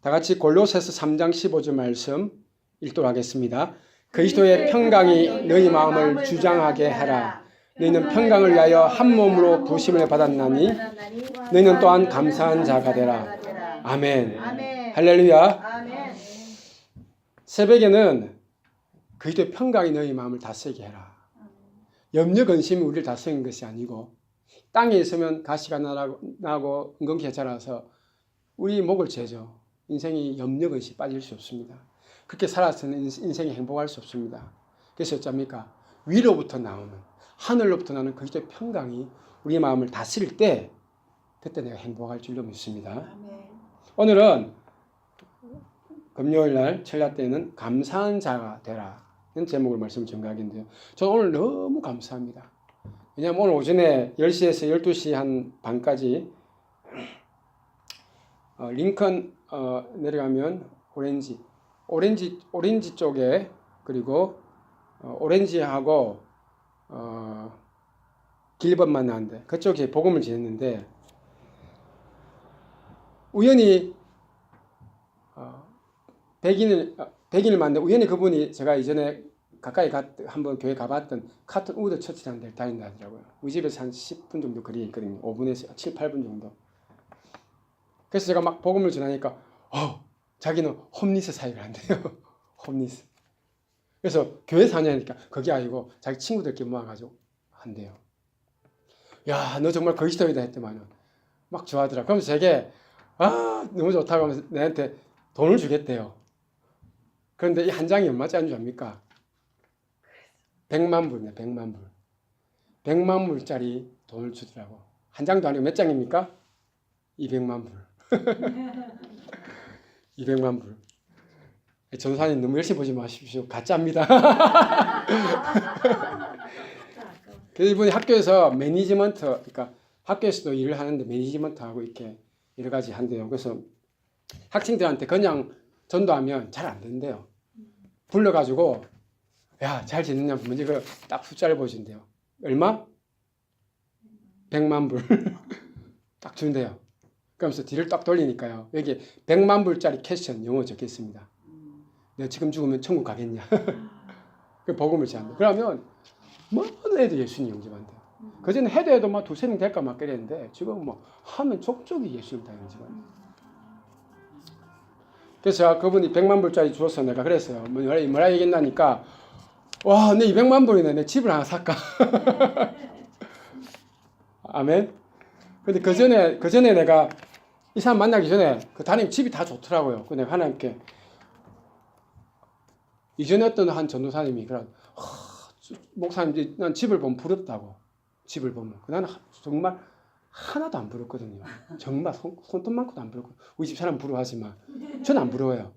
다 같이 골로새서 3장 15절 말씀 읽도록 하겠습니다. 그리스도의 평강이 너희 마음을 주장하게 하라. 너희는 평강을 위하여 한 몸으로 부심을 받았나니 너희는 또한 감사한 자가 되라. 아멘. 할렐루야. 새벽에는 그리스도의 평강이 너희 마음을 다스리게 해라. 염려 근심이 우리를 다스리는 것이 아니고 땅에 있으면 가시가 나고 은근기가 자라서 우리 목을 죄죠. 인생이 염려 근심이 빠질 수 없습니다. 그렇게 살아서는 인생이 행복할 수 없습니다. 그래서 어쩝니까? 위로부터 나오는 하늘로부터 나오는 그리스도의 평강이 우리 마음을 다스릴 때 그때 내가 행복할 줄로 믿습니다. 오늘은 금요일날 철야 때는 감사한 자가 되라 는 제목을 말씀 전가하겠는데요. 저는 오늘 너무 감사합니다. 왜냐하면 오늘 오전에 10시에서 12시 한 반까지 링컨 내려가면 오렌지 쪽에 그리고 오렌지하고 길번 만나는데 그쪽에 복음을 전했는데 우연히 백인을 만났는데 우연히 그분이 제가 이전에 가까이 한번 교회 가봤던 카튼 우드 처치라는 데를 다닌다 하더라고요. 우리 집에서 한 10분 정도 거리에 있거든요. 5분에서 7, 8분 정도. 그래서 제가 막 복음을 전하니까 자기는 홈리스 사역을 한대요. 홈리스. 그래서 교회 사냐니까 그게 아니고 자기 친구들끼리 모아가지고 한대요. 야, 너 정말 그리스도이다 했더만은 막 좋아하더라. 그러면서 제게 너무 좋다고 하면서 내한테 돈을 주겠대요. 그런데 이 한 장이 얼마짜리인 줄 압니까? 100만 불이네, 100만 불. 100만 불짜리 돈을 주더라고. 한 장도 아니고 몇 장입니까? 200만 불. 200만 불. 전사님 너무 열심히 보지 마십시오. 가짜입니다. 그래서 이분이 학교에서 매니지먼트, 그러니까 학교에서도 일을 하는데 매니지먼트하고 이렇게 여러 가지 한대요. 그래서 학생들한테 그냥 전도하면 잘 안 된대요. 불러가지고 야, 잘 지냈냐 먼저 그 딱 숫자를 보여준대요. 얼마? 100만 불. 딱 준대요. 그러면서 뒤를 딱 돌리니까요. 여기 100만 불짜리 캐션 영어 적혀 있습니다. 내가 지금 죽으면 천국 가겠냐. 그 복음을 전한다. 그러면 모든 애들 예수님 영접한대요. 그전에 해도 막 두세 명 될까 막 그랬는데 지금 뭐 하면 족족이 예수님 다 영접한대요. 그래서 제가 그분이 100만 불짜리 주어서 내가 그랬어요. 뭐라 얘기했나니까 와, 내 200만 불이네. 내 집을 하나 살까? 아멘. 근데 그 전에 내가 이 사람 만나기 전에 그 담임 집이 다 좋더라고요. 그 내가 하나님께 이전에 어떤 한 전도사님이 목사님, 난 집을 보면 부럽다고. 집을 보면. 나는 정말 하나도 안 부럽거든요. 정말 손톱만큼도 안 부럽고. 우리 집 사람 부러워하지만 저는 안 부러워요.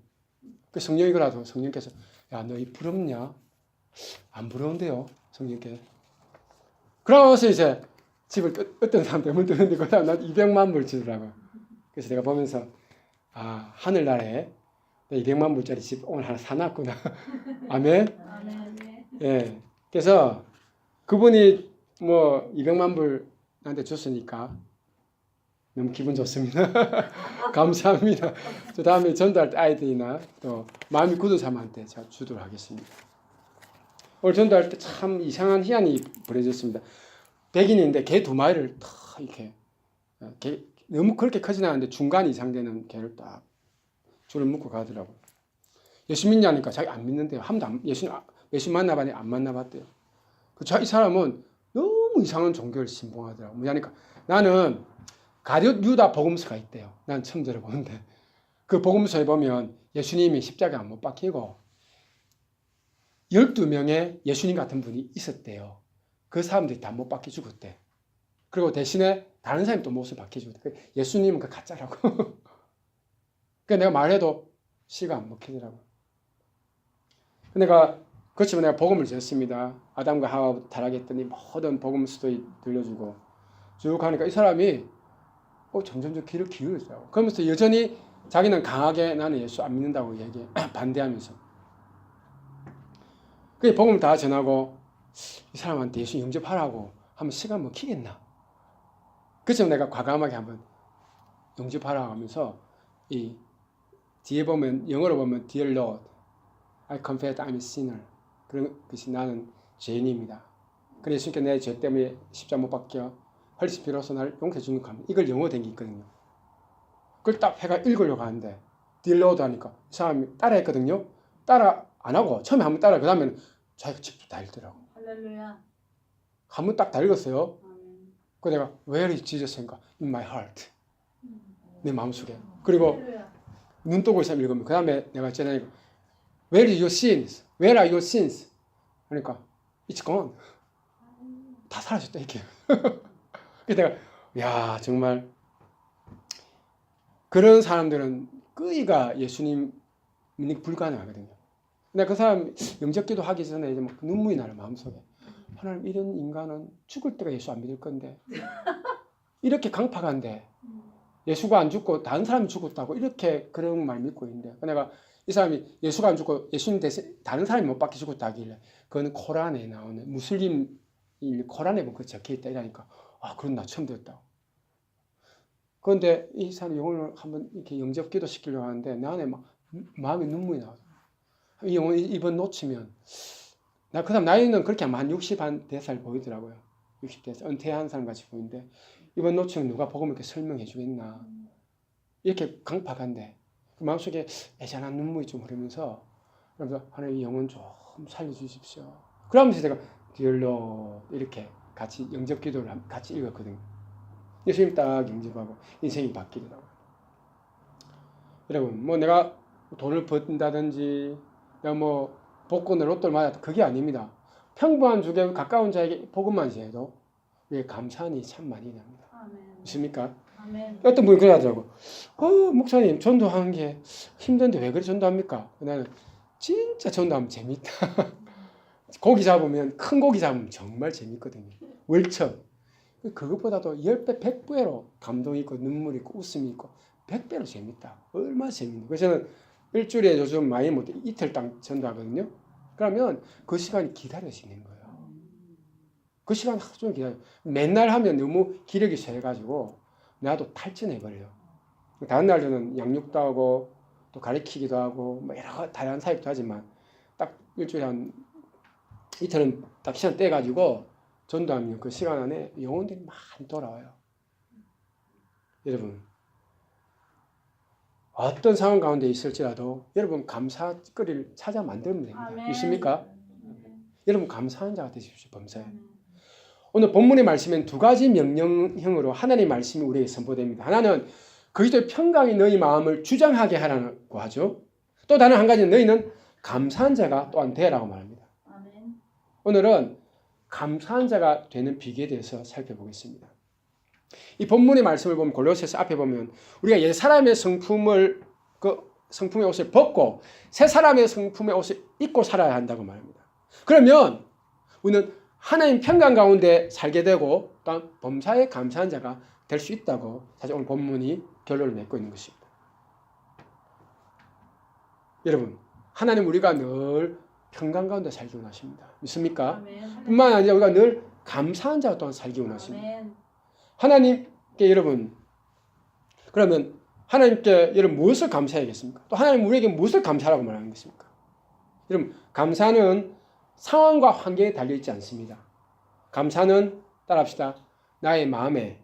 그 성령이라도 성령께서 야, 너 이 부럽냐? 안 부러운데요, 성령께. 그러면서 이제 집을 어떤 사람 때문에 뜨는데 그 다음 난 200만 불 주더라고요. 그래서 내가 보면서 하늘나라에 200만 불짜리 집 오늘 하나 사놨구나. 아멘. 예. 그래서 그분이 뭐 200만 불 나한테 줬으니까 너무 기분 좋습니다. 감사합니다. 저 다음에 전도할 때 아이들이나 또 마음이 굳은 사람한테 제가 주도록 하겠습니다. 오늘 전도할 때 참 이상한 희한이 벌어졌습니다. 백인인데 개 2마리를 딱 이렇게 너무 그렇게 크진 않은데 중간 이상 되는 개를 딱 줄을 묶고 가더라고요. 예수 믿냐니까 자기 안 믿는데요. 예수 만나봤니? 안 만나봤대요. 이 사람은 너무 이상한 종교를 신봉하더라고요. 뭐냐니까 나는 가룟 유다 복음서가 있대요. 난 처음 들어보는데 그 복음서에 보면 예수님이 십자가에 못 박히고 12명의 예수님 같은 분이 있었대요. 그 사람들이 다 못 박혀 죽었대. 그리고 대신에 다른 사람이 또 못을 박혀 죽었대. 예수님은 그 가짜라고. 그러니까 내가 말해도 씨가 안 먹히더라고요. 내가 그렇지만 내가 복음을 전했습니다. 아담과 하와 타락했더니 모든 복음서도 들려주고 쭉 하니까 이 사람이 점점 귀를 기울이더라고요. 그러면서 여전히 자기는 강하게 나는 예수 안 믿는다고 반대하면서 그 복음을 다 전하고 이 사람한테 예수 영접하라고 하면 씨가 먹히겠나? 그래서 내가 과감하게 한번 영접하라고 하면서 이 뒤에 보면 영어로 보면 Dear Lord, I confess I'm a sinner. 그런 것이 나는 죄인입니다. 그래서 예수님께 내 죄 때문에 십자가 못 박혀 헐시 비로소 나를 용서해 주는 겁니다. 이걸 영어 된 게 있거든요. 그걸 딱 해가 읽으려고 하는데 Dear Lord 하니까 이 사람이 따라 했거든요. 따라 안 하고 처음에 한번 따라 그 다음에는 자기가 직접 다 읽더라고. 할렐루야. 한번 딱 다 읽었어요. 그 내가 Where is Jesus? 하니까 In my heart. 내 마음속에. 그리고 할렐루야. 눈 뜨고 있으면 읽으면 그 다음에 내가 전에 Where is your sins? Where are your sins? 그러니까 It's gone. 다 사라졌다 이렇게. 그래서 내가 야 정말 그런 사람들은 끄이가 예수님 믿는 게 불가능하거든요. 근데 그 사람 영접기도 하기 전에 이제 막 눈물이 나는 마음속에 하나님 이런 인간은 죽을 때가 예수 안 믿을 건데 이렇게 강팍한데 예수가 안 죽고 다른 사람이 죽었다고 이렇게 그런 말 믿고 있는데 내가 이 사람이 예수가 안 죽고 예수님 대신 다른 사람이 못 박혀 죽었다 하길래 그건 코란에 나오는 무슬림 코란에 보면 그 적혀있다 이러니까 아 그건 나 처음 들었다고. 그런데 이 사람 영혼을 한번 이렇게 영접 기도 시키려고 하는데 내 안에 막 마음에 눈물이 나와요. 이 영혼 이번 놓치면 나 그 사람 나이는 그렇게 한 60대 보이더라고요. 60대에서 은퇴한 사람 같이 보이는데 이번 놓치면 누가 복음을 이렇게 설명해 주겠나 이렇게 강팍한데 그 마음속에 애잔한 눈물이 좀 흐르면서 그러면서 하나님 이 영혼 좀 살려주십시오. 그러면서 제가 디얼로 이렇게 같이 영접 기도를 같이 읽었거든요. 예수님 딱 영접하고 인생이 바뀌더라고요. 여러분 뭐 내가 돈을 번다든지 내가 뭐 복권을 로또를 맞았다 그게 아닙니다. 평범한 주게 가까운 자에게 복음만 해도 감사함이 참 많이 납니다. 있습니까? 아멘. 어떤 분이 그러더라고. 목사님 전도하는 게 힘든데 왜 그래 전도합니까? 나는 진짜 전도하면 재밌다. 고기 잡으면 큰 고기 잡으면 정말 재밌거든요. 월척. 그것보다도 10배, 100배로 감동이 있고 눈물이 있고 웃음이 있고 100배로 재밌다. 얼마나 재밌는. 그래서 저는 일주일에 요즘 많이 못 이틀 딱 전도하거든요. 그러면 그 시간이 기다려지는 거예요. 그 시간 하루 종일 기다려. 맨날 하면 너무 기력이 세가지고 나도 탈진해버려요. 다른 날 저는 양육도 하고 또 가르치기도 하고 뭐 여러 다양한 사역도 하지만 딱 일주일에 한 이틀은 딱 시간 떼가지고 전도하면 그 시간 안에 영혼들이 많이 돌아와요. 여러분 어떤 상황 가운데 있을지라도 여러분 감사거리를 찾아 만들면 됩니다. 아멘. 믿습니까? 여러분 감사한 자가 되십시오. 범사에. 오늘 본문의 말씀엔 두 가지 명령형으로 하나님의 말씀이 우리에게 선포됩니다. 하나는 그리스도의 평강이 너희 마음을 주장하게 하라고 하죠. 또 다른 한 가지는 너희는 감사한 자가 또한 되라고 말합니다. 아멘. 오늘은 감사한 자가 되는 비결에 대해서 살펴보겠습니다. 이 본문의 말씀을 보면 골로새서 앞에 보면 우리가 옛 사람의 성품의 옷을 벗고 새 사람의 성품의 옷을 입고 살아야 한다고 말합니다. 그러면 우리는 하나님 평강 가운데 살게 되고 또한 범사에 감사한 자가 될 수 있다고 사실 오늘 본문이 결론을 맺고 있는 것입니다. 여러분 하나님 우리가 늘 평강 가운데 살기 원하십니다. 믿습니까? 아멘. 뿐만 아니라 우리가 늘 감사한 자가 또한 살기 원하십니다. 아멘. 하나님께 여러분 그러면 하나님께 여러분 무엇을 감사해야겠습니까? 또 하나님 우리에게 무엇을 감사하라고 말하는 것입니까? 여러분 감사는 상황과 환경에 달려있지 않습니다. 감사는 따라합시다. 나의 마음에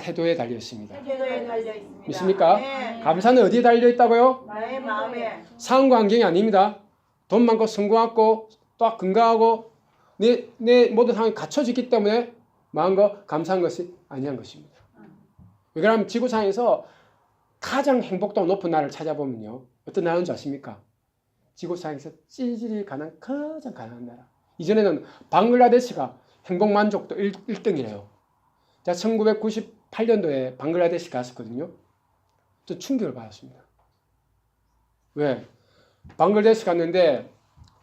태도에 달려있습니다. 태도에 달려 있습니다. 믿습니까? 네. 감사는 어디에 달려있다고요? 나의 마음에 상황과 환경이 아닙니다. 돈 많고 성공하고 또 건강하고 내 모든 상황이 갖춰지기 때문에 마음과 감사한 것이 아니한 것입니다. 왜 그러냐면 지구상에서 가장 행복도가 높은 나라를 찾아보면요. 어떤 나라인 줄 아십니까? 지구상에서 찌질이 가장 가난한 나라. 이전에는 방글라데시가 행복만족도 1등이래요. 제가 1998년도에 방글라데시 갔었거든요. 저 충격을 받았습니다. 왜? 방글라데시 갔는데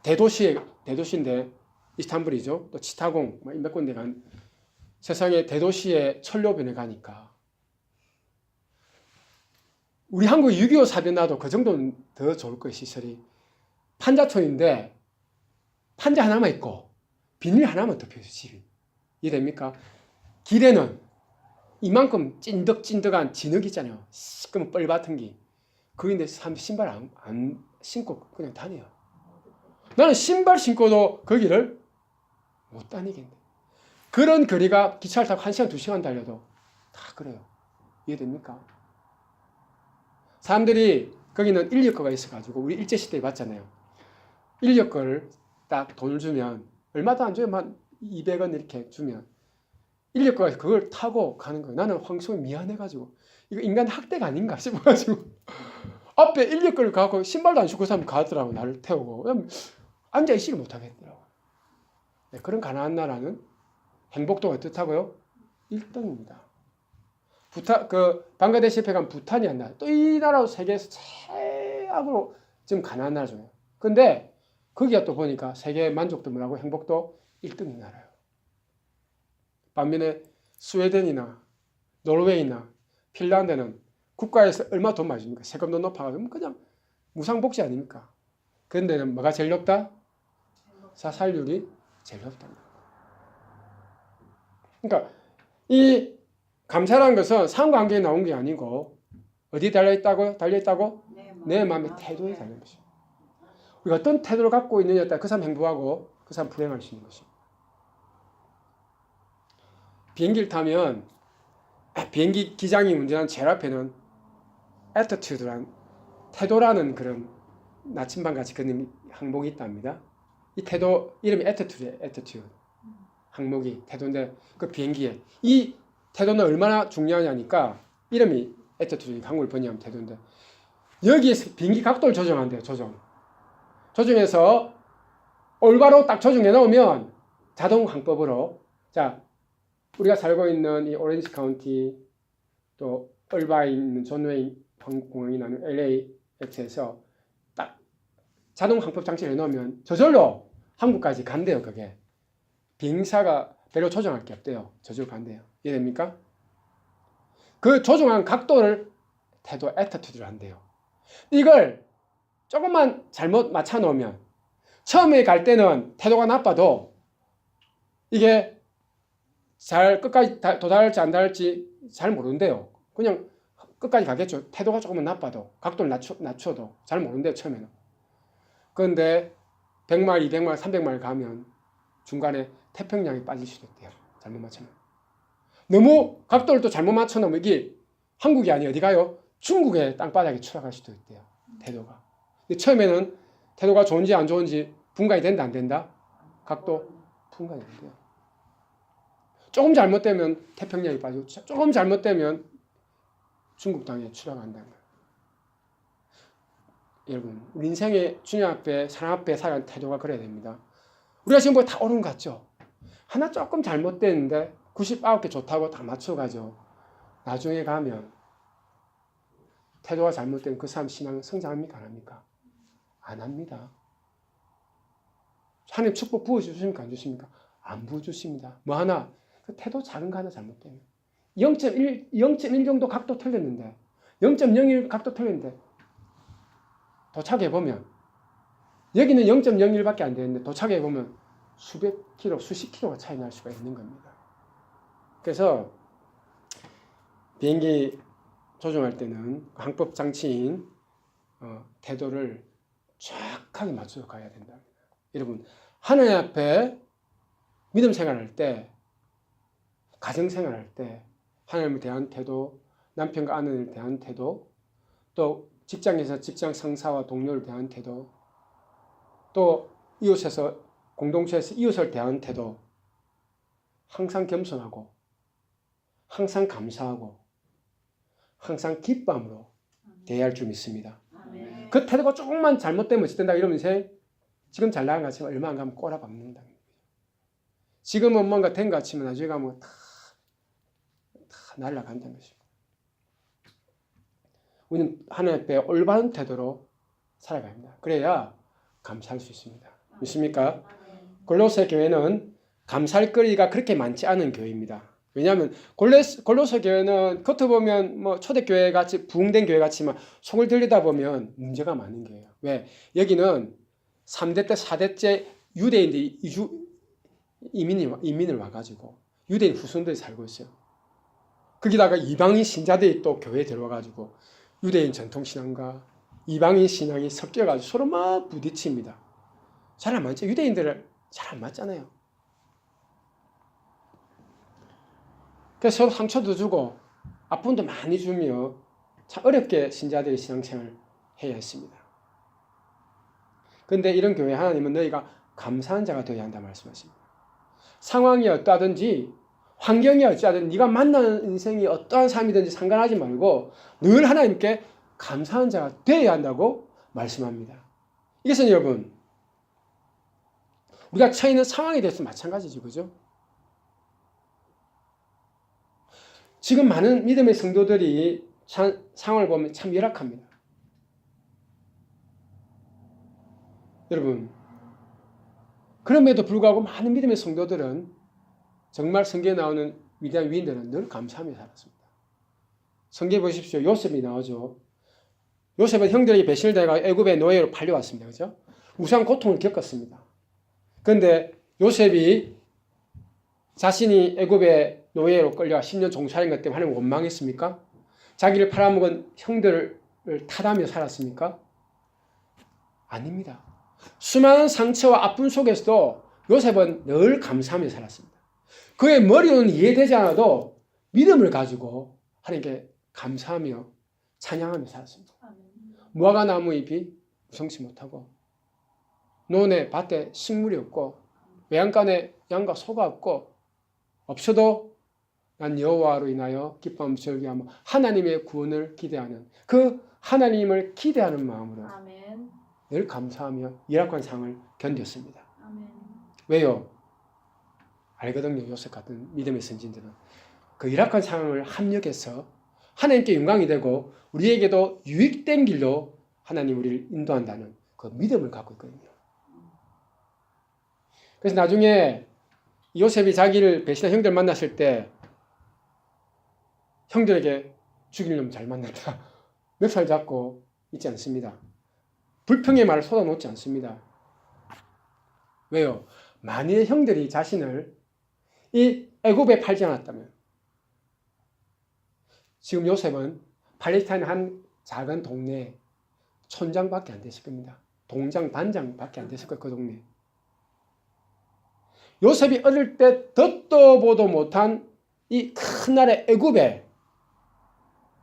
대도시인데 이스탄불이죠. 또 치타공 몇 군데 간 세상의 대도시의 천로변에 가니까 우리 한국 6.25 사변 나도 그 정도는 더 좋을 거예요. 시설이. 판자촌인데 판자 하나만 있고 비닐 하나만 덮여있어요. 집이. 이해됩니까? 길에는 이만큼 찐득찐득한 진흙 있잖아요. 시꺼먼 뻘 같은 게. 그인데 사람들이 신발 안 신고 그냥 다녀요. 나는 신발 신고도 거기를 못 다니겠네. 그런 거리가 기차를 타고 1시간, 2시간 달려도 다 그래요. 이해됩니까? 사람들이 거기는 인력거가 있어가지고 우리 일제시대에 봤잖아요. 인력거를 딱 돈을 주면 얼마도 안 줘요. 한 200원 이렇게 주면 인력거가 그걸 타고 가는 거예요. 나는 황송이 미안해가지고 이거 인간 학대가 아닌가 싶어가지고 앞에 인력거를 가고 신발도 안 신고 그 사람 가더라고. 나를 태우고 앉아있지를 못하겠더라고. 네, 그런 가난한 나라는 행복도가 어떻다고요? 1등입니다. 방글라데시 옆에 가면 부탄이 한 나라. 또 이 나라도 세계에서 최악으로 지금 가난한 나라 중이에요. 근데 거기가 또 보니까 세계 만족도 뭐라고 행복도 1등인 나라예요. 반면에 스웨덴이나 노르웨이나 핀란드는 국가에서 얼마 돈 많이 줍니까? 세금도 높아가지고 그냥 무상복지 아닙니까? 그런데는 뭐가 제일 높다? 사살률이 제일 높답니다. 그러니까 이 감사라는 것은 상관계에 나온 게 아니고 어디 달려있다고요? 달려있다고? 내 마음의 태도에 달린 것이죠. 우리가 어떤 태도를 갖고 있느냐에 따라 그 사람 행복하고 그 사람 불행할 수 있는 것입니다. 비행기를 타면 비행기 기장이 운전하는 제일 앞에는 attitude란 태도라는 그런 나침반같이 그런 항목이 있답니다. 이 태도 이름이 attitude예요. attitude. 항목이 태도인데 그 비행기에 이 태도는 얼마나 중요하냐니까 이름이 attitude 한국을 번역하면 태도인데 여기에서 비행기 각도를 조정한대요. 조정해서 올바로 딱 조정해 놓으면 자동 항법으로 자 우리가 살고 있는 이 오렌지 카운티 또 얼바에 있는 존 웨인 공항이 나는 LAX에서 딱 자동 항법 장치를 해놓으면 저절로 한국까지 간대요. 그게 비행사가 별로 조정할 게 없대요. 저절로 간대요. 이해됩니까? 그 조정한 각도를 태도 애티튜드를 한대요. 이걸 조금만 잘못 맞춰 놓으면 처음에 갈 때는 태도가 나빠도 이게 잘 끝까지 도달할지 안 닿을지 잘 모른대요. 그냥 끝까지 가겠죠. 태도가 조금은 나빠도 각도를 낮춰도 잘 모른대요. 처음에는. 그런데 100마일, 200마일, 300마일 가면 중간에 태평양에 빠질 수도 있대요. 잘못 맞추면. 너무 각도를 또 잘못 맞춰놓으면 이게 한국이 아니 어디 가요? 중국의 땅바닥에 추락할 수도 있대요. 태도가. 근데 처음에는 태도가 좋은지 안 좋은지 분간이 된다 안 된다? 각도 분간이 안 돼요. 조금 잘못되면 태평양에 빠지고 조금 잘못되면 중국 땅에 추락한다는 거예요. 여러분 우리 인생의 주님 앞에 사람 앞에 살아가는 태도가 그래야 됩니다. 우리가 지금 뭐 다 옳은 것 같죠? 하나 조금 잘못됐는데 99개 좋다고 다 맞춰가죠. 나중에 가면 태도가 잘못된 그 사람 신앙은 성장합니까? 안 합니까? 안 합니다. 하나님 축복 부어주십니까? 안 주십니까? 안 부어주십니다. 뭐 하나? 그 태도 작은 거 하나 잘못되면 0.1 정도 각도 틀렸는데 0.01 각도 틀렸는데 도착해보면 여기는 0.01밖에 안 되는데 도착해보면 수백 킬로, 수십 킬로가 차이 날 수가 있는 겁니다. 그래서 비행기 조종할 때는 항법 장치인 태도를 정확하게 맞춰서 가야 된다. 여러분 하나님 앞에 믿음 생활할 때 가정 생활할 때 하나님을 대한 태도, 남편과 아내를 대한 태도, 또 직장에서 직장 상사와 동료를 대한 태도, 또 이웃에서 공동체에서 이웃을 대한 태도 항상 겸손하고 항상 감사하고 항상 기쁨으로 대해야 할 줄 믿습니다. 아멘. 그 태도가 조금만 잘못되면 어찌된다 이러면 인생 지금 잘 나간 것 같지만 얼마 안 가면 꼬라박는다. 지금은 뭔가 된 것 같지만 나중에 가면 다 날아간다는 것입니다. 우리는 하나님 앞에 올바른 태도로 살아가야 합니다. 그래야 감사할 수 있습니다. 믿습니까? 골로새 교회는 감사할 거리가 그렇게 많지 않은 교회입니다. 왜냐하면 골로새 교회는 겉으로 보면 뭐 초대교회 같이 부흥된 교회 같지만 속을 들여다보면 문제가 많은 교회예요. 왜? 여기는 3대 때 4대째 유대인들이 이민을 와가지고 유대인 후손들이 살고 있어요. 거기다가 이방인 신자들이 또 교회에 들어와가지고 유대인 전통신앙과 이방인 신앙이 섞여가지고 서로 막 부딪힙니다. 잘 안 맞죠? 유대인들은 잘 안 맞잖아요. 그래서 서로 상처도 주고 아픔도 많이 주며 참 어렵게 신자들이 신앙생활을 해야 했습니다. 그런데 이런 교회 하나님은 너희가 감사한 자가 되어야 한다 말씀하십니다. 상황이 어떠하든지 환경이 어찌하든 네가 만나는 인생이 어떠한 삶이든지 상관하지 말고 늘 하나님께 감사한 자가 되어야 한다고 말씀합니다. 이것은 여러분 우리가 처해 있는 상황에 대해서 마찬가지죠. 그죠? 지금 많은 믿음의 성도들이 상황을 보면 참 열악합니다. 여러분 그럼에도 불구하고 많은 믿음의 성도들은 정말 성경에 나오는 위대한 위인들은 늘 감사하며 살았습니다. 성경에 보십시오. 요셉이 나오죠. 요셉은 형들에게 배신을 당해 애굽의 노예로 팔려왔습니다. 그죠? 무수한 고통을 겪었습니다. 그런데 요셉이 자신이 애굽의 노예로 끌려와 10년 종살인 것 때문에 하나님을 원망했습니까? 자기를 팔아먹은 형들을 탓하며 살았습니까? 아닙니다. 수많은 상처와 아픔 속에서도 요셉은 늘 감사하며 살았습니다. 그의 머리로는 이해되지 않아도 믿음을 가지고 하나님께 감사하며 찬양하며 살았습니다. 무화과 나무 잎이 무성치 못하고 논에 밭에 식물이 없고 외양간에 양과 소가 없고 없어도 난 여호와로 인하여 기뻐하며 즐거워하며 하나님의 구원을 기대하는 그 하나님을 기대하는 마음으로 아멘. 늘 감사하며 열악한 상을 견뎠습니다. 아멘. 왜요? 알거든요. 요셉 같은 믿음의 선진들은 그 열악한 상황을 합력해서 하나님께 영광이 되고 우리에게도 유익된 길로 하나님 우리를 인도한다는 그 믿음을 갖고 있거든요. 그래서 나중에 요셉이 자기를 배신한 형들 만났을 때 형들에게 죽일 놈 잘 만났다. 멱살 잡고 있지 않습니다. 불평의 말을 쏟아놓지 않습니다. 왜요? 만일 형들이 자신을 이 애굽에 팔지 않았다면 지금 요셉은 팔레스타인 한 작은 동네에 촌장밖에 안 됐을 겁니다. 동장, 반장밖에 안 됐을 거예요. 그 동네. 요셉이 어릴 때 듣도 보도 못한 이 큰 나라 애굽에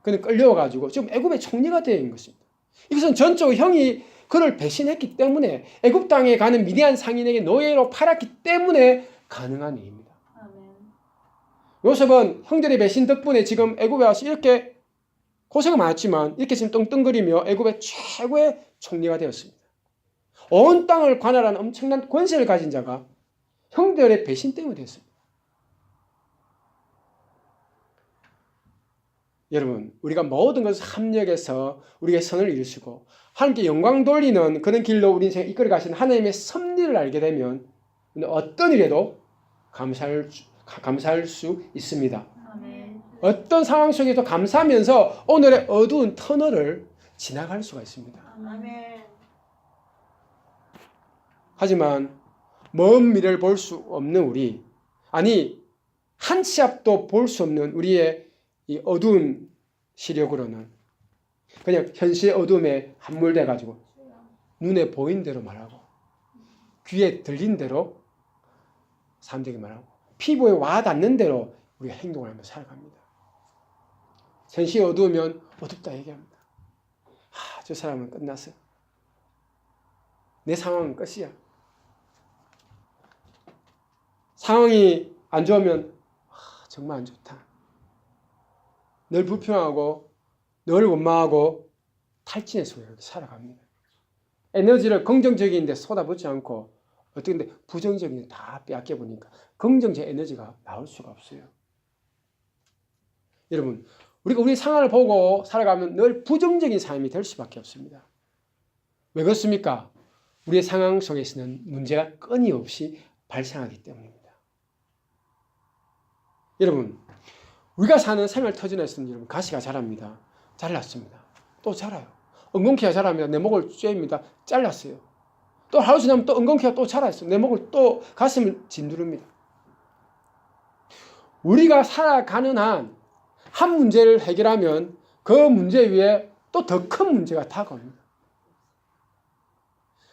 그는 끌려와가지고 지금 애굽의 총리가 되어 있는 것입니다. 이것은 전적으로 형이 그를 배신했기 때문에 애굽 땅에 가는 미디안 상인에게 노예로 팔았기 때문에 가능한 일입니다. 아멘. 요셉은 형들의 배신 덕분에 지금 애굽에 와서 이렇게 고생은 많았지만 이렇게 지금 떵떵거리며 애굽의 최고의 총리가 되었습니다. 온 땅을 관할하는 엄청난 권세를 가진 자가 형들의 배신 때문에 됐습니다. 여러분, 우리가 모든 것을 합력해서 우리의 선을 이루시고 하나님께 영광 돌리는 그런 길로 우리 인생을 이끌어 가시는 하나님의 섭리를 알게 되면 어떤 일에도 감사할 수 있습니다. 아멘. 어떤 상황 속에도 감사하면서 오늘의 어두운 터널을 지나갈 수가 있습니다. 아멘. 하지만 먼 미래를 볼 수 없는 우리, 아니 한 치 앞도 볼 수 없는 우리의 이 어두운 시력으로는 그냥 현실의 어둠에 함몰돼 가지고 눈에 보인 대로 말하고 귀에 들린 대로 사람들에게 말하고 피부에 와닿는 대로 우리가 행동을 하며 살아갑니다. 현실이 어두우면 어둡다 얘기합니다. 저 사람은 끝났어. 내 상황은 끝이야. 상황이 안 좋으면 정말 안 좋다. 늘 불평하고 늘 원망하고 탈진해서 이렇게 살아갑니다. 에너지를 긍정적인 데 쏟아붓지 않고 어떻게 근데 부정적인 데 다 빼앗겨 보니까 긍정적 에너지가 나올 수가 없어요. 여러분, 우리가 우리 상황을 보고 살아가면 늘 부정적인 삶이 될 수밖에 없습니다. 왜 그렇습니까? 우리의 상황 속에서는 문제가 끊임없이 발생하기 때문입니다. 여러분, 우리가 사는 생활 터전에서는 여러분 가시가 자랍니다. 잘랐습니다. 또 자라요. 엉겅퀴가 자랍니다. 내 목을 쬐입니다. 잘랐어요. 또 하루 지나면 또 엉겅퀴가 또 자라있어요. 내 목을 또 가슴을 짓누릅니다. 우리가 살아가는 한 문제를 해결하면 그 문제 위에 또 더 큰 문제가 다가옵니다.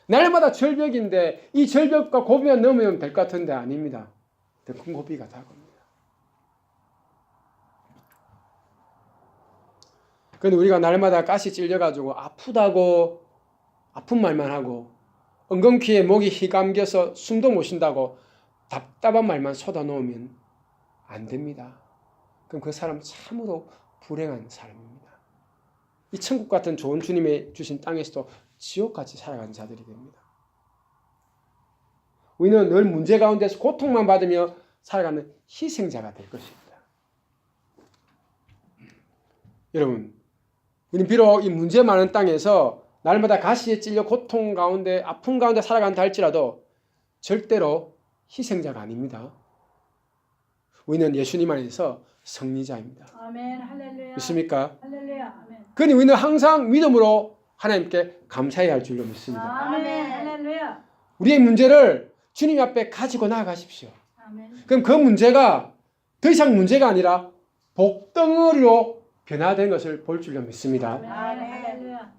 날마다 절벽인데 이 절벽과 고비만 넘으면 될 것 같은데 아닙니다. 더 큰 고비가 다가옵니다. 그런데 우리가 날마다 가시 찔려가지고 아프다고 아픈 말만 하고 엉겅퀴에 목이 휘감겨서 숨도 못 쉰다고 답답한 말만 쏟아놓으면 안 됩니다. 그럼 그 사람은 참으로 불행한 사람입니다. 이 천국 같은 좋은 주님의 주신 땅에서도 지옥같이 살아가는 자들이 됩니다. 우리는 늘 문제 가운데서 고통만 받으며 살아가는 희생자가 될 것입니다. 여러분, 우리는 비록 이 문제 많은 땅에서 날마다 가시에 찔려 고통 가운데 아픔 가운데 살아간다 할지라도 절대로 희생자가 아닙니다. 우리는 예수님 안에서 승리자입니다. 아멘. 할렐루야. 믿습니까? 할렐루야. 아멘. 그러니 우리는 항상 믿음으로 하나님께 감사해야 할 줄로 믿습니다. 아멘. 할렐루야. 우리의 문제를 주님 앞에 가지고 나아가십시오. 아멘. 그럼 그 문제가 더 이상 문제가 아니라 복덩어리로 변화된 것을 볼 줄로 믿습니다. 아멘. 아멘. 할렐루야.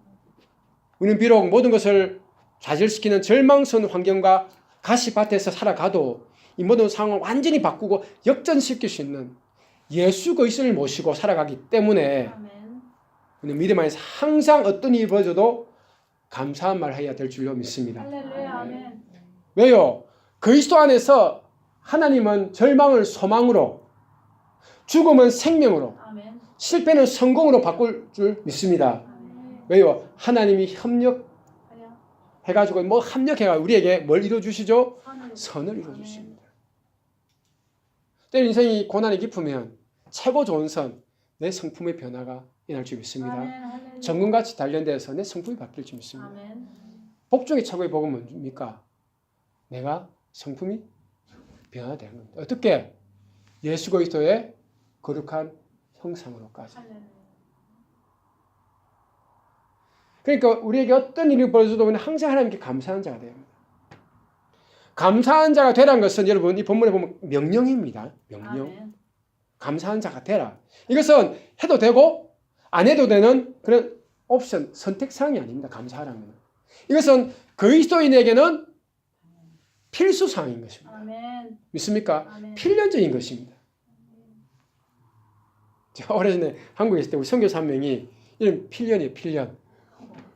우리는 비록 모든 것을 좌절시키는 절망스러운 환경과 가시밭에서 살아가도 이 모든 상황을 완전히 바꾸고 역전시킬 수 있는 예수 그리스도를 모시고 살아가기 때문에 아멘. 우리는 믿음 안에서 항상 어떤 일이 벌어져도 감사한 말을 해야 될 줄로 믿습니다. 할렐루야. 아멘. 왜요? 그리스도 안에서 하나님은 절망을 소망으로, 죽음은 생명으로, 아멘. 실패는 성공으로 바꿀 줄 믿습니다. 아멘. 왜요? 하나님이 협력해가지고 합력해가 우리에게 뭘 이루어주시죠? 선을 이루어주십니다. 때로 인생이 고난이 깊으면 최고 좋은 선, 내 성품의 변화가 일어날 줄 믿습니다. 아멘. 할렐루야. 정금같이 단련돼서 내 성품이 바뀔 줄 믿습니다. 아멘. 복중의 최고의 복은 뭡니까? 내가 성품이 변화되는 겁니다. 어떻게? 예수 그리스도의 거룩한 형상으로까지. 할렐루야. 그러니까 우리에게 어떤 일이 벌어져도 우리는 항상 하나님께 감사하는 자가 돼야 합니다. 감사한 자가 되라는 것은 여러분 이 본문에 보면 명령입니다. 명령. 아멘. 감사한 자가 되라. 이것은 해도 되고 안 해도 되는 그런 옵션, 선택사항이 아닙니다. 감사하라는 것은. 이것은 그리스도인에게는 필수사항인 것입니다. 아멘. 믿습니까? 아멘. 필연적인 것입니다. 제가 오래전에 한국에 있을 때 우리 선교사 한 명이 이름 필연이에요. 필연.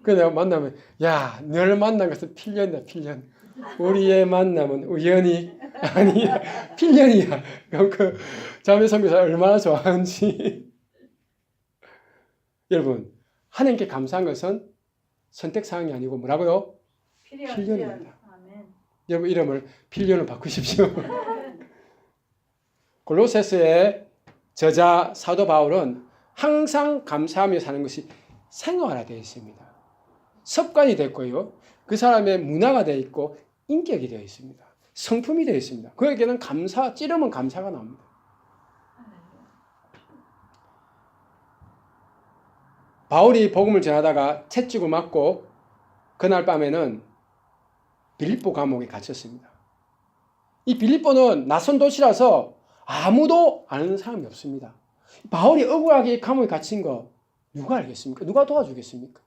그래서 내가 만나면 야, 널 만난 것은 필연이다. 필연. 우리의 만남은 우연이 아니야. 필연이야. 그 자매 선교사 얼마나 좋아하는지. 여러분, 하나님께 감사한 것은 선택사항이 아니고 뭐라고요? 필연입니다. 아멘. 여러분 이름을 필연으로 바꾸십시오. 골로새서의 저자 사도 바울은 항상 감사하며 사는 것이 생활화되어 있습니다. 습관이 됐고요. 그 사람의 문화가 되어 있고 인격이 되어 있습니다. 성품이 되어 있습니다. 그에게는 감사, 찌르면 감사가 나옵니다. 바울이 복음을 전하다가 채찍을 맞고 그날 밤에는 빌립보 감옥에 갇혔습니다. 이 빌립보는 낯선 도시라서 아무도 아는 사람이 없습니다. 바울이 억울하게 감옥에 갇힌 거 누가 알겠습니까? 누가 도와주겠습니까?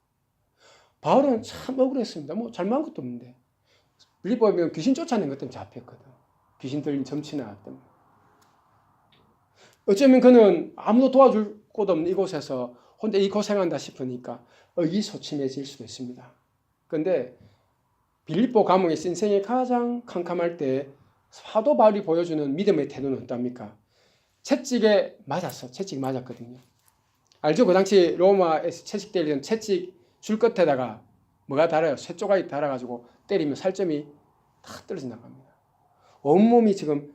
바울은 참 억울했습니다. 뭐 잘못한 것도 없는데. 빌립보에 보면 귀신 쫓아낸 것 때문에 잡혔거든. 귀신 들린 점치나 때문에. 어쩌면 그는 아무도 도와줄 곳 없는 이곳에서 혼자 이 고생한다 싶으니까 의기소침해질 수도 있습니다. 그런데 빌립보 감옥에 인생의 가장 캄캄할 때 사도 바울이 보여주는 믿음의 태도는 어떻습니까? 채찍에 맞았어. 채찍 맞았거든요. 알죠? 그 당시 로마에서 채찍 때리는 채찍 줄 끝에다가 뭐가 달아요? 쇠조각이 달아가지고 때리면 살점이 다 떨어져 나갑니다. 온몸이 지금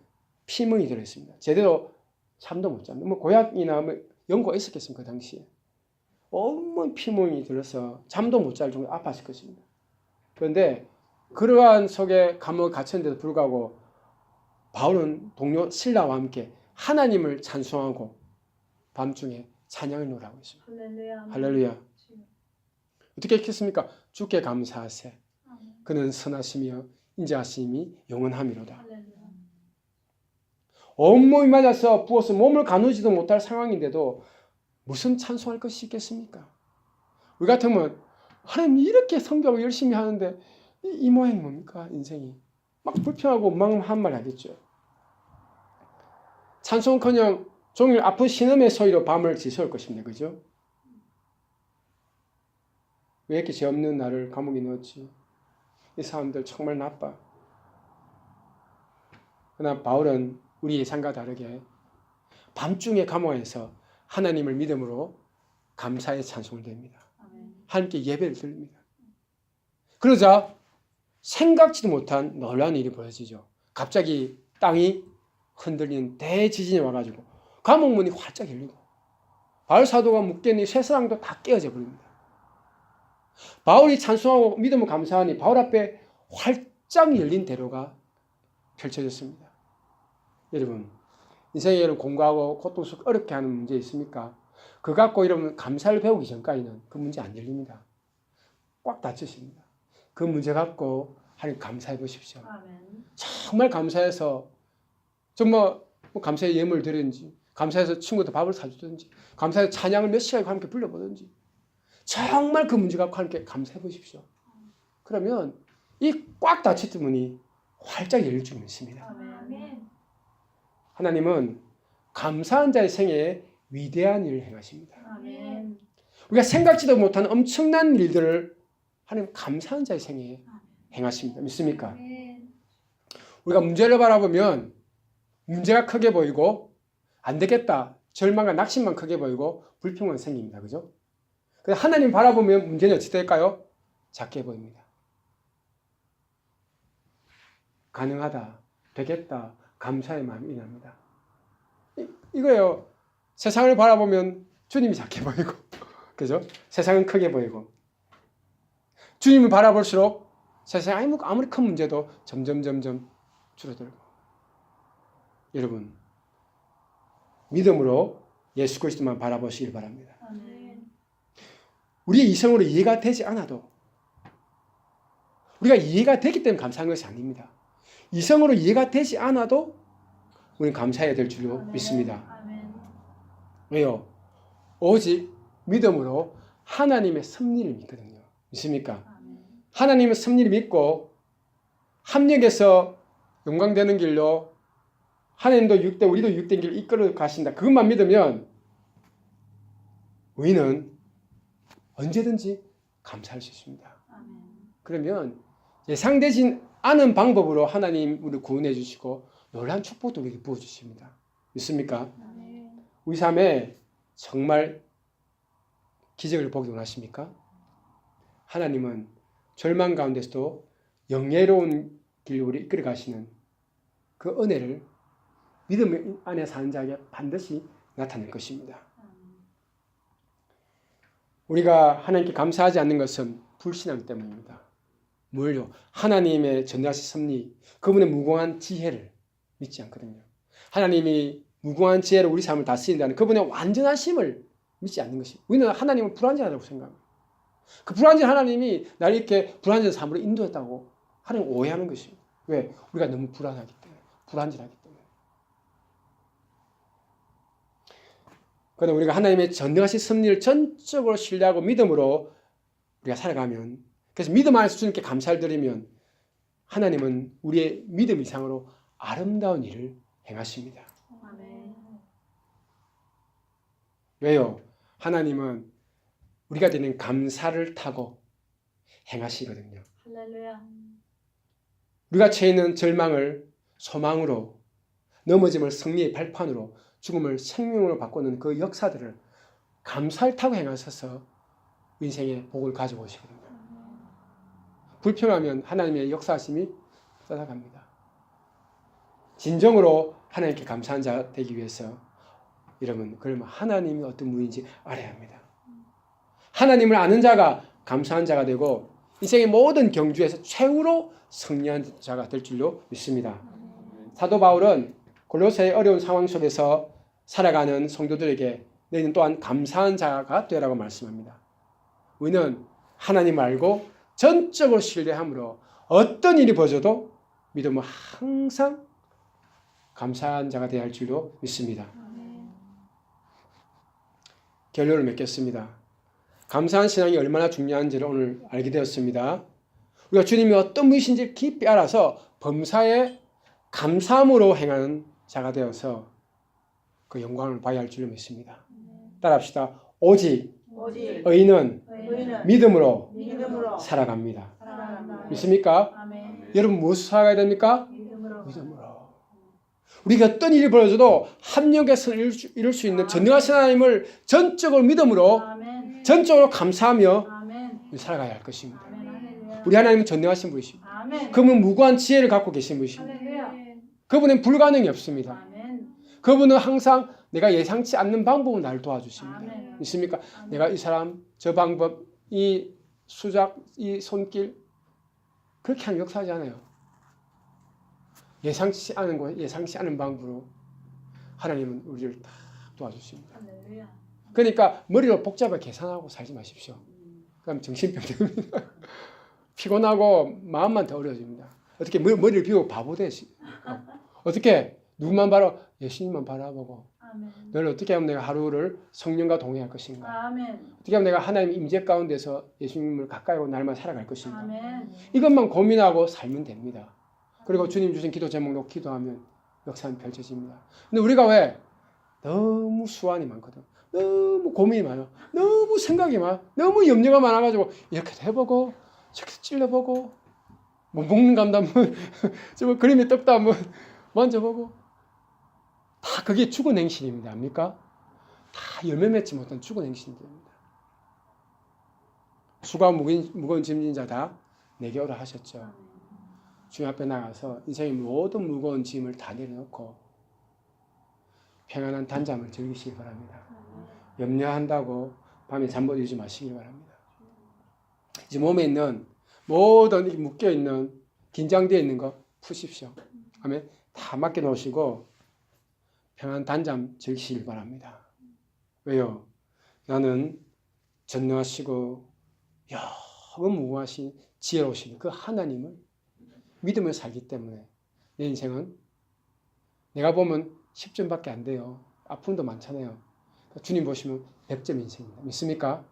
피멍이 들어있습니다. 제대로 잠도 못 잡니다. 뭐 고약이나 뭐 연고가 있었겠습니까? 그 당시에. 온몸 피멍이 들어서 잠도 못 잘 정도로 아팠을 것입니다. 그런데 그러한 속에 감옥에 갇혔는데도 불구하고 바울은 동료 실라와 함께 하나님을 찬송하고 밤중에 찬양을 노래하고 있습니다. 할렐루야. 할렐루야. 어떻게 했겠습니까? 주께 감사하세. 아멘. 그는 선하시며 인자하심이 영원함이로다. 할렐루야. 온몸이 맞아서 부어서 몸을 가누지도 못할 상황인데도 무슨 찬송할 것이 있겠습니까? 우리 같으면 하나님 이렇게 성경을 열심히 하는데 이 모양이 뭡니까? 인생이 막 불평하고 원망한 말 하겠죠. 찬송커녕 종일 아픈 신음의 소리로 밤을 지새울 것입니다. 그죠? 왜 이렇게 죄 없는 나를 감옥에 넣었지? 이 사람들 정말 나빠. 그러나 바울은 우리 예상과 다르게 밤중에 감옥에서 하나님을 믿음으로 감사의 찬송을 드립니다. 아멘. 하나님께 예배를 드립니다. 그러자 생각지도 못한 놀라운 일이 벌어지죠. 갑자기 땅이 흔들리는 대지진이 와가지고 감옥문이 활짝 열리고 바울 사도가 묶여있는 쇠사랑도 다 깨어져 버립니다. 바울이 찬송하고 믿음을 감사하니 바울 앞에 활짝 열린 대로가 펼쳐졌습니다. 여러분, 인생에 여러분 공부하고 고통스럽고 어렵게 하는 문제 있습니까? 그거 갖고 여러분 감사를 배우기 전까지는 그 문제 안 열립니다. 꽉 닫히십니다. 그 문제 갖고 하나님 감사해 보십시오. 아멘. 정말 감사해서 좀 뭐 감사의 예물을 드리든지 감사해서 친구들 밥을 사주든지 감사해서 찬양을 몇 시간 함께 불러보든지 정말 그 문제 갖고 함께 감사해 보십시오. 그러면 이 꽉 닫혔던 문이 활짝 열릴 줄 믿습니다. 아멘. 하나님은 감사한 자의 생애에 위대한 일을 행하십니다. 아멘. 우리가 생각지도 못한 엄청난 일들을 하나님 감사한 자의 생애에 행하십니다. 믿습니까? 아멘. 우리가 문제를 바라보면 문제가 크게 보이고 안 되겠다. 절망과 낙심만 크게 보이고 불평만 생깁니다. 그죠? 근데 하나님 바라보면 문제는 어찌 될까요? 작게 보입니다. 가능하다. 되겠다. 감사의 마음이 일어납니다. 이거예요. 세상을 바라보면 주님이 작게 보이고 그죠? 세상은 크게 보이고 주님을 바라볼수록 세상에 아무리 큰 문제도 점점 줄어들고 여러분 믿음으로 예수 그리스도만 바라보시길 바랍니다. 아멘. 우리의 이성으로 이해가 되지 않아도 우리가 이해가 되기 때문에 감사한 것이 아닙니다. 이성으로 이해가 되지 않아도 우리는 감사해야 될 줄로 아멘. 믿습니다. 아멘. 왜요? 오직 믿음으로 하나님의 섭리를 믿거든요. 믿습니까? 아멘. 하나님의 섭리를 믿고 합력해서 영광되는 길로 하나님도 육대 우리도 육된 길을 이끌어 가신다. 그것만 믿으면 우리는 언제든지 감사할 수 있습니다. 아멘. 그러면 예상되지 않은 방법으로 하나님 우리를 구원해 주시고 놀라운 축복도 우리에게 부어주십니다. 믿습니까? 아멘. 우리 삶에 정말 기적을 보기 원하십니까? 하나님은 절망 가운데서도 영예로운 길로 우리 이끌어 가시는 그 은혜를 믿음 안에 사는 자에게 반드시 나타낼 것입니다. 우리가 하나님께 감사하지 않는 것은 불신앙 때문입니다. 뭘요? 하나님의 전능하신 섭리, 그분의 무궁한 지혜를 믿지 않거든요. 하나님이 무궁한 지혜로 우리 삶을 다스린다는 그분의 완전하심을 믿지 않는 것이. 우리는 하나님을 불완전하다고 생각합니다. 그 불완전 하나님이 나를 이렇게 불완전 삶으로 인도했다고 하나님 오해하는 것입니다. 왜? 우리가 너무 불안하기 때문에, 불완전하기 때문에. 그런데 우리가 하나님의 전능하신 섭리를 전적으로 신뢰하고 믿음으로 우리가 살아가면, 그래서 믿음 안에서 주님께 감사를 드리면 하나님은 우리의 믿음 이상으로 아름다운 일을 행하십니다. 아멘. 왜요? 하나님은 우리가 드리는 감사를 타고 행하시거든요. 할렐루야. 우리가 처해 있는 절망을 소망으로, 넘어짐을 승리의 발판으로, 죽음을 생명으로 바꾸는 그 역사들을 감사를 타고 행하셔서 인생의 복을 가져오시거든요. 불평하면 하나님의 역사하심이 떠나갑니다. 진정으로 하나님께 감사한 자 되기 위해서 여러분, 그러면 하나님이 어떤 분인지 알아야 합니다. 하나님을 아는 자가 감사한 자가 되고 인생의 모든 경주에서 최후로 승리한 자가 될 줄로 믿습니다. 사도 바울은 골로새의 어려운 상황 속에서 살아가는 성도들에게 너희는 또한 감사한 자가 되라고 말씀합니다. 우리는 하나님을 알고 전적으로 신뢰함으로 어떤 일이 벌어져도 믿음은 항상 감사한 자가 되어야 할 줄로 믿습니다. 결론을 맺겠습니다. 감사한 신앙이 얼마나 중요한지를 오늘 알게 되었습니다. 우리가 주님이 어떤 분이신지 깊이 알아서 범사에 감사함으로 행하는 자가 되어서 그 영광을 봐야 할 줄로 믿습니다. 따라합시다. 오직 오직 의인은 의인은 믿음으로 믿음으로 살아갑니다. 사랑합니다. 믿습니까? 아멘. 여러분 무엇을 살아가야 됩니까? 믿음으로. 믿음으로. 우리가 어떤 일이 벌어져도 합력해서 이룰 수 있는 전능하신 하나님을 전적으로 믿음으로 아멘. 전적으로 감사하며 아멘. 살아가야 할 것입니다. 아멘. 할렐루야. 우리 하나님은 전능하신 분이십니다. 아멘. 그분은 무고한 지혜를 갖고 계신 분이십니다. 할렐루야. 그분은 불가능이 없습니다. 아멘. 그분은 항상 내가 예상치 않는 방법으로 나를 도와주십니다. 아멘. 믿습니까? 아멘. 내가 이 사람, 저 방법, 이 수작, 이 손길 그렇게 하면 역사하지 않아요. 예상치 않은 것, 예상치 않은 방법으로 하나님은 우리를 다 도와주십니다. 할렐루야. 그러니까 머리로 복잡하게 계산하고 살지 마십시오. 그럼 정신병입니다. 피곤하고 마음만 더 어려워집니다. 어떻게 머리를 비우고 바보 되시? 어떻게 누구만 바라? 예수님만 바라보고 아멘. 너를 어떻게 하면 내가 하루를 성령과 동행할 것인가? 아멘. 어떻게 하면 내가 하나님 임재 가운데서 예수님을 가까이 하고 날만 살아갈 것인가? 아멘. 이것만 고민하고 살면 됩니다. 그리고 주님 주신 기도 제목로 기도하면 역사는 펼쳐집니다. 근데 우리가 왜 너무 수완이 많거든. 너무 고민이 많아. 너무 생각이 많아. 너무 염려가 많아가지고 이렇게도 해보고 저렇게도 찔러보고 뭐 먹는 감도 한번 저 그림의 떡도 한번 만져보고 다 그게 죽은 행실입니다. 압니까? 다 열매 맺지 못한 죽은 행실입니다. 수고와 무거운 짐진 자다 내게 오라 하셨죠. 주님 앞에 나가서 인생의 모든 무거운 짐을 다 내려놓고 평안한 단잠을 즐기시기 바랍니다. 염려한다고 밤에 잠 못 이루지 마시기 바랍니다. 이제 몸에 있는 모든 묶여있는 긴장되어 있는 거 푸십시오. 아멘. 다 맡겨놓으시고 평안 단잠 즐기시길 바랍니다. 왜요? 나는 전능하시고 여러 무궁하신 지혜로우신 그 하나님을 믿으며 살기 때문에 내 인생은 내가 보면 10점밖에 안 돼요. 아픔도 많잖아요. 주님 보시면 100점 인생입니다. 믿습니까?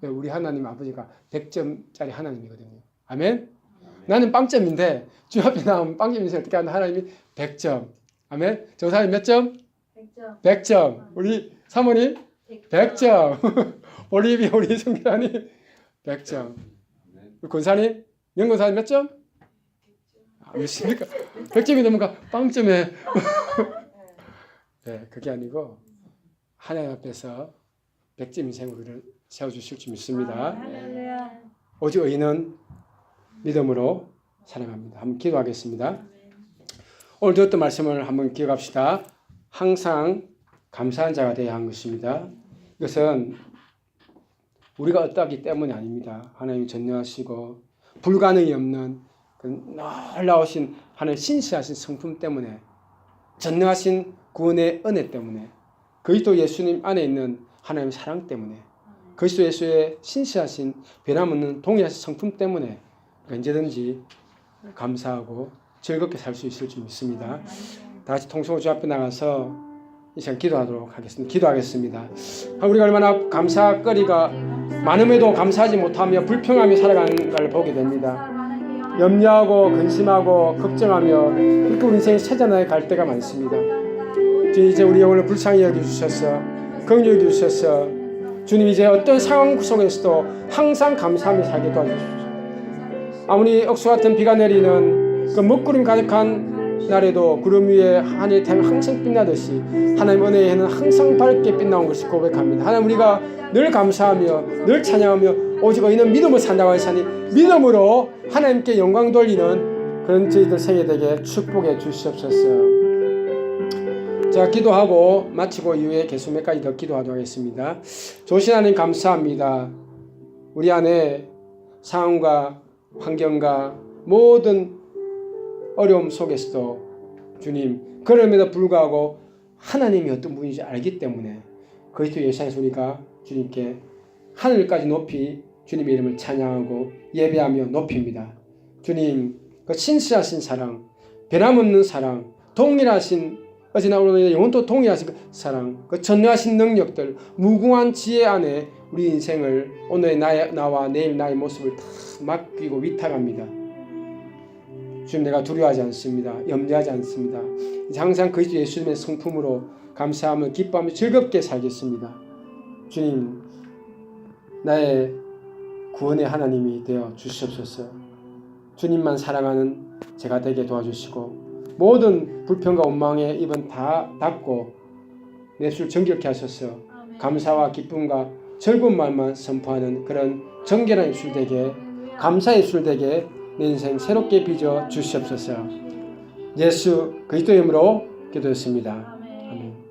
우리 하나님 아버지가 100점짜리 하나님이거든요. 아멘? 나는 빵점인데 주 앞에 나오면 빵점 인생 어떻게 하는 하나님이 100점. 아멘? 저 사람이 몇 점? 100점. 100점. 우리 사모님 100점. 올리비아 우리 성교사님 100점. 우리 권사님? 명권사님 몇 점? 믿습니까? 100점이 넘으니까 빵점에 네, 그게 아니고 하나님 앞에서 100점 인생으로 우리를 세워주실 줄 믿습니다. 할렐루야. 오직 의인은 믿음으로 살아갑니다. 한번 기도하겠습니다. 오늘 들었던 말씀을 한번 기억합시다. 항상 감사한 자가 되어야 하는 것입니다. 이것은 우리가 어떠하기 때문이 아닙니다. 하나님이 전능하시고 불가능이 없는 그 놀라우신 하나님 신실하신 성품 때문에 전능하신 구원의 은혜 때문에 그리스도 예수님 안에 있는 하나님의 사랑 때문에 그리스도 예수의 신실하신 변함없는 동일하신 성품 때문에 언제든지 감사하고 즐겁게 살 수 있을 줄 믿습니다. 다 같이 통성호 주 앞에 나가서 이 시간 기도하도록 하겠습니다. 기도하겠습니다. 우리가 얼마나 감사거리가 많음에도 감사하지 못하며 불평하며 살아가는 걸 보게 됩니다. 염려하고 근심하고 걱정하며 이렇게 우리 인생이 세잔하게 갈 때가 많습니다. 주님 이제 우리 영혼을 불쌍히 여겨주셔서 긍휼히 여겨주셔서 주님 이제 어떤 상황 속에서도 항상 감사하며 살게 도와주십시오. 아무리 억수 같은 비가 내리는 그 먹구름 가득한 날에도 구름 위에 하늘의 태양 항상 빛나듯이 하나님 은혜에는 항상 밝게 빛나온 것을 고백합니다. 하나님 우리가 늘 감사하며 늘 찬양하며 오직 의인은 믿음을 산다고 하시니 믿음으로 하나님께 영광 돌리는 그런 저희들 생애 되게 축복해 주시옵소서. 자, 기도하고 마치고 이후에 계속 몇 가지 더 기도하도록 하겠습니다. 좋으신 하나님 감사합니다. 우리 안에 상황과 환경과 모든 어려움 속에서도 주님 그럼에도 불구하고 하나님이 어떤 분인지 알기 때문에 그리스도 예수 안에서 우리가 주님께 하늘까지 높이 주님의 이름을 찬양하고 예배하며 높입니다. 주님 그 신실하신 사랑 변함없는 사랑 동일하신 어제나 오늘 영원토록 동의하신 그 사랑, 그 전능하신 능력들, 무궁한 지혜 안에 우리 인생을 오늘 나와 내일 나의 모습을 다 맡기고 위탁합니다. 주님, 내가 두려워하지 않습니다. 염려하지 않습니다. 항상 그리스도 예수님의 성품으로 감사하며 기뻐하며 즐겁게 살겠습니다. 주님, 나의 구원의 하나님이 되어 주시옵소서. 주님만 사랑하는 제가 되게 도와주시고 모든 불평과 원망의 입은 다 닫고 내 입술 정결케 하셔서 아멘. 감사와 기쁨과 즐거운 말만 선포하는 그런 정결한 입술 되게, 감사의 입술 되게 내 인생 새롭게 빚어 주시옵소서. 예수 그리스도의 이름으로 기도했습니다. 아멘. 아멘.